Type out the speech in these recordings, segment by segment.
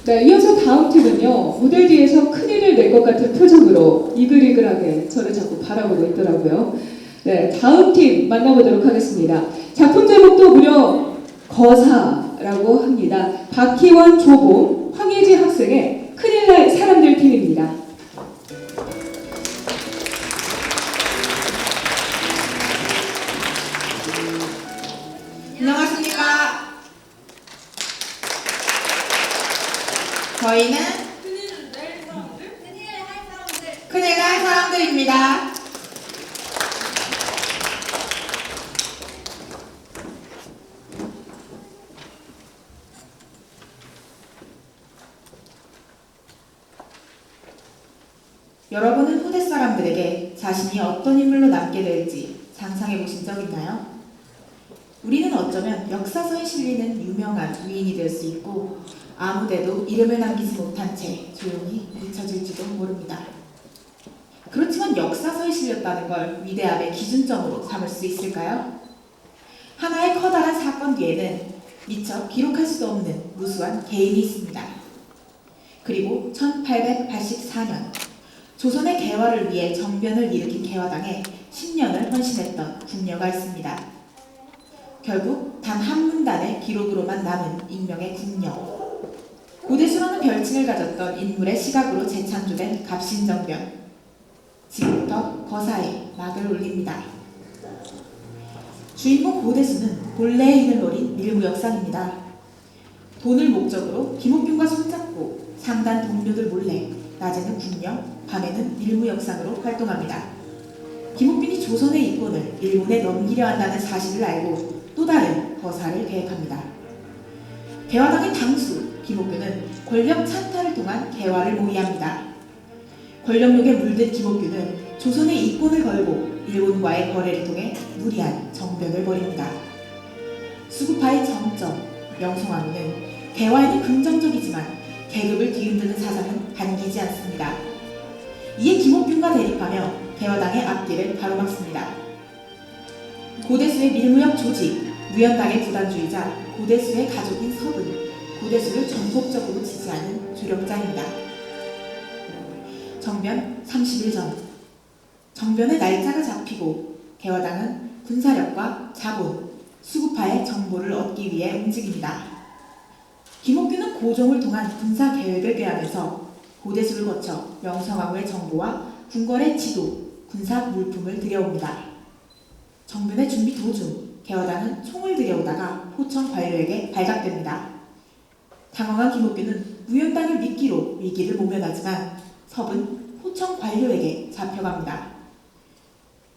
네, 이어서 다음 팀은요. 무대 뒤에서 큰일을 낼 것 같은 표정으로 이글이글하게 저를 자꾸 바라보고 있더라고요. 네, 다음 팀 만나보도록 하겠습니다. 작품 제목도 무려 거사라고 합니다. 박희원, 조봄, 황예지 학생의 큰일 날 사람들 팀입니다. 안녕하십니까. 저희는 큰일 날 사람들입니다. 여러분은 후대 사람들에게 자신이 어떤 인물로 남게 될지 상상해 보신 적 있나요? 우리는 어쩌면 역사서에 실리는 유명한 위인이 될 수 있고 아무데도 이름을 남기지 못한 채 조용히 잊혀질지도 모릅니다. 그렇지만 역사서에 실렸다는 걸 위대함의 기준점으로 삼을 수 있을까요? 하나의 커다란 사건 뒤에는 미처 기록할 수도 없는 무수한 개인이 있습니다. 그리고 1884년 조선의 개화를 위해 정변을 일으킨 개화당에 10년을 헌신했던 궁녀가 있습니다. 결국 단 한 문단의 기록으로만 남은 익명의 궁녀. 고대수라는 별칭을 가졌던 인물의 시각으로 재창조된 갑신정변. 지금부터 거사에 막을 올립니다. 주인공 고대수는 본래의 인을 노린 밀무역상입니다. 돈을 목적으로 김옥균과 손잡고 상단 동료들 몰래 낮에는 궁녀, 밤에는 밀무역상으로 활동합니다. 김옥균이 조선의 이권을 일본에 넘기려 한다는 사실을 알고 또 다른 거사를 계획합니다. 개화당의 당수 김옥균은 권력 찬탈을 통한 개화를 모의합니다. 권력욕에 물든 김옥균은 조선의 이권을 걸고 일본과의 거래를 통해 무리한 정변을 벌입니다. 수구파의 정점 명성황후는 개화에는 긍정적이지만 계급을 뒤흔드는 사상은 반기지 않습니다. 이에 김옥균과 대립하며 개화당의 앞길을 가로막습니다. 고대수의 밀무역 조직, 무연당의 부단주의자, 고대수의 가족인 섭은 고대수를 전폭적으로 지지하는 조력자입니다. 정변 30일 전, 정변의 날짜가 잡히고 개화당은 군사력과 자본, 수구파의 정보를 얻기 위해 움직입니다. 김옥균은 고종을 통한 군사 계획을 꾀하면서 고대수를 거쳐 명성황후의 정보와 궁궐의 지도, 군사 물품을 들여옵니다. 정변의 준비 도중 개화당은 총을 들여오다가 포청 관료에게 발각됩니다. 당황한 김옥균은 무연당을 미끼로 위기를 모면하지만 섭은 포청 관료에게 잡혀갑니다.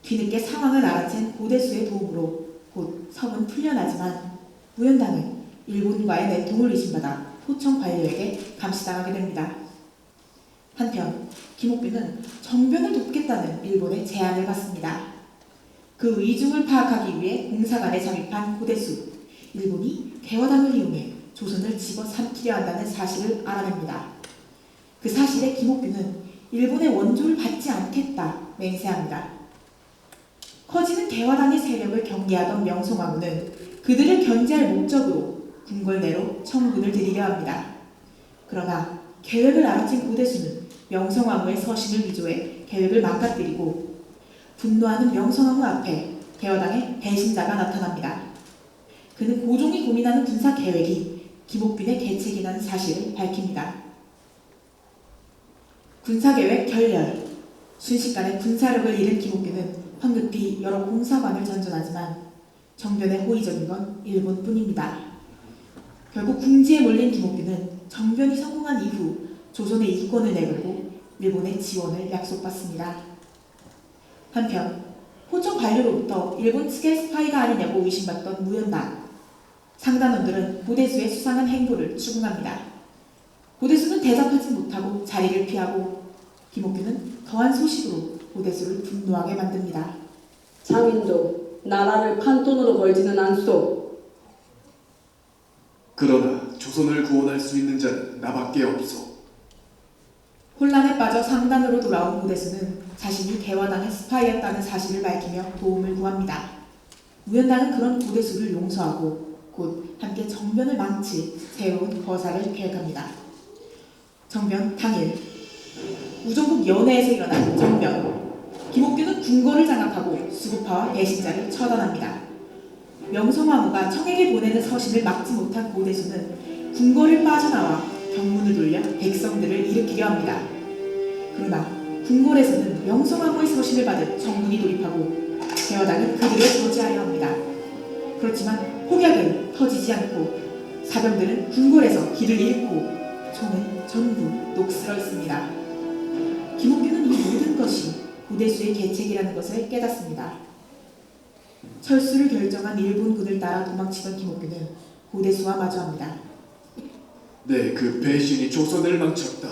뒤늦게 상황을 알아챈 고대수의 도움으로 곧 섭은 풀려나지만 무연당은 일본과의 내통을 의심받아 포청 관료에게 감시당하게 됩니다. 한편 김옥균은 정변을 돕겠다는 일본의 제안을 받습니다. 그 의중을 파악하기 위해 공사관에 잠입한 고대수, 일본이 개화당을 이용해 조선을 집어삼키려 한다는 사실을 알아냅니다. 그 사실에 김옥균은 일본의 원조를 받지 않겠다 맹세합니다. 커지는 개화당의 세력을 경계하던 명성황후는 그들을 견제할 목적으로 궁궐 내로 청군을 들이려 합니다. 그러나 계획을 알아챈 고대수는 명성황후의 서신을 위조해 계획을 망가뜨리고 분노하는 명성황후 앞에 개화당의 배신자가 나타납니다. 그는 고종이 고민하는 군사 계획이 김옥균의 계책이라는 사실을 밝힙니다. 군사계획 결렬. 순식간에 군사력을 잃은 김옥균은 황급히 여러 공사관을 전전하지만 정변에 호의적인 건 일본뿐입니다. 결국 궁지에 몰린 김옥균은 정변이 성공한 이후 조선의 이권을 내걸고 일본의 지원을 약속받습니다. 한편 포청 관료로부터 일본 측의 스파이가 아니냐고 의심받던 무연당. 상단원들은 고대수의 수상한 행보를 추궁합니다. 고대수는 대답하지 못하고 자리를 피하고 김옥균은 더한 소식으로 고대수를 분노하게 만듭니다. 장인도 나라를 판돈으로 걸지는 않소. 그러나 조선을 구원할 수 있는 자는 나밖에 없소. 혼란에 빠져 상단으로 돌아온 고대수는 자신이 개화당의 스파이였다는 사실을 밝히며 도움을 구합니다. 무연당은 그런 고대수를 용서하고 곧 함께 정변을 망칠 새로운 거사를 계획합니다. 정변 당일 우정국 연회에서 일어난 정변. 김옥규는 궁궐을 장악하고 수구파와 배신자를 처단합니다. 명성황후가 청에게 보내는 서신을 막지 못한 고대수는 궁궐을 빠져나와 경문을 돌려 백성들을 일으키려 합니다. 그러나 궁궐에서는 명성황후의 서신을 받은 정문이 돌입하고 개화당은 그들을 저지하려 합니다. 그렇지만 폭약은 터지지 않고 사병들은 궁궐에서 길을 잃고 총은 전부 녹슬어 있습니다. 김옥규는 이 모든 것이 고대수의 계책이라는 것을 깨닫습니다. 철수를 결정한 일본군을 따라 도망치던 김옥규는 고대수와 마주합니다. 네, 그 배신이 조선을 망쳤다.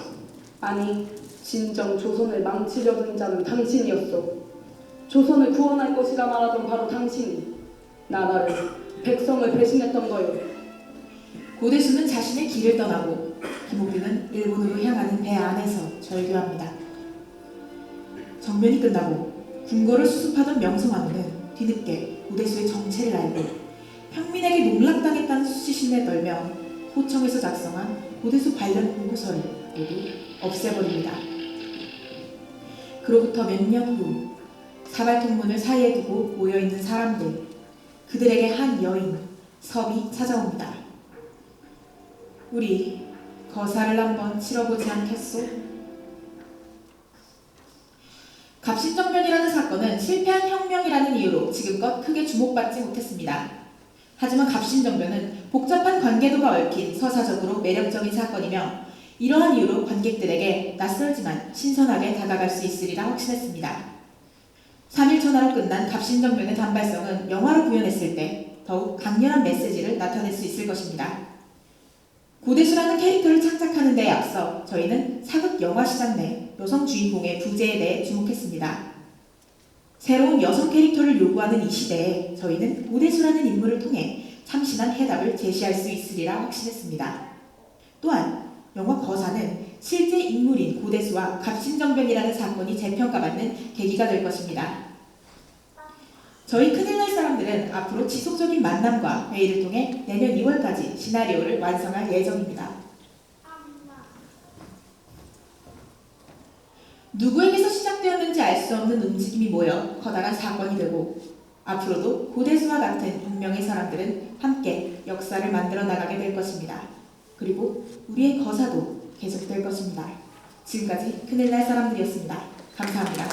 아니, 진정 조선을 망치려던 자는 당신이었소. 조선을 구원할 것이라 말하던 바로 당신이 나라를, 백성을 배신했던 거요. 고대수는 자신의 길을 떠나고 김옥규는 일본으로 향하는 배 안에서 절규합니다. 정변이 끝나고 궁궐을 수습하던 명성황후는 뒤늦게 고대수의 정체를 알고 평민에게 농락당했다는 수치심에 떨며 호청에서 작성한 고대수 관련 보고서를 모두 없애버립니다. 그로부터 몇 년 후 사발통문을 사이에 두고 모여있는 사람들, 그들에게 한 여인 섭이 찾아옵니다. 우리 거사를 한번 치러보지 않겠소? 갑신정변이라는 사건은 실패한 혁명이라는 이유로 지금껏 크게 주목받지 못했습니다. 하지만 갑신정변은 복잡한 관계도가 얽힌 서사적으로 매력적인 사건이며 이러한 이유로 관객들에게 낯설지만 신선하게 다가갈 수 있으리라 확신했습니다. 3일 천하로 끝난 갑신정변의 단발성은 영화로 구현했을 때 더욱 강렬한 메시지를 나타낼 수 있을 것입니다. 고대수라는 캐릭터를 창작하는 데에 앞서 저희는 사극 영화 시장 내 여성 주인공의 부재에 대해 주목했습니다. 새로운 여성 캐릭터를 요구하는 이 시대에 저희는 고대수라는 인물을 통해 참신한 해답을 제시할 수 있으리라 확신했습니다. 또한 영화 거사는 실제 인물인 고대수와 갑신정변이라는 사건이 재평가받는 계기가 될 것입니다. 저희 큰일 날 사람들은 앞으로 지속적인 만남과 회의를 통해 내년 2월까지 시나리오를 완성할 예정입니다. 누구에게서 시작되었는지 알 수 없는 움직임이 모여 커다란 사건이 되고 앞으로도 고대수와 같은 운명의 사람들은 함께 역사를 만들어 나가게 될 것입니다. 그리고 우리의 거사도 계속될 것입니다. 지금까지 큰일 날 사람들이었습니다. 감사합니다.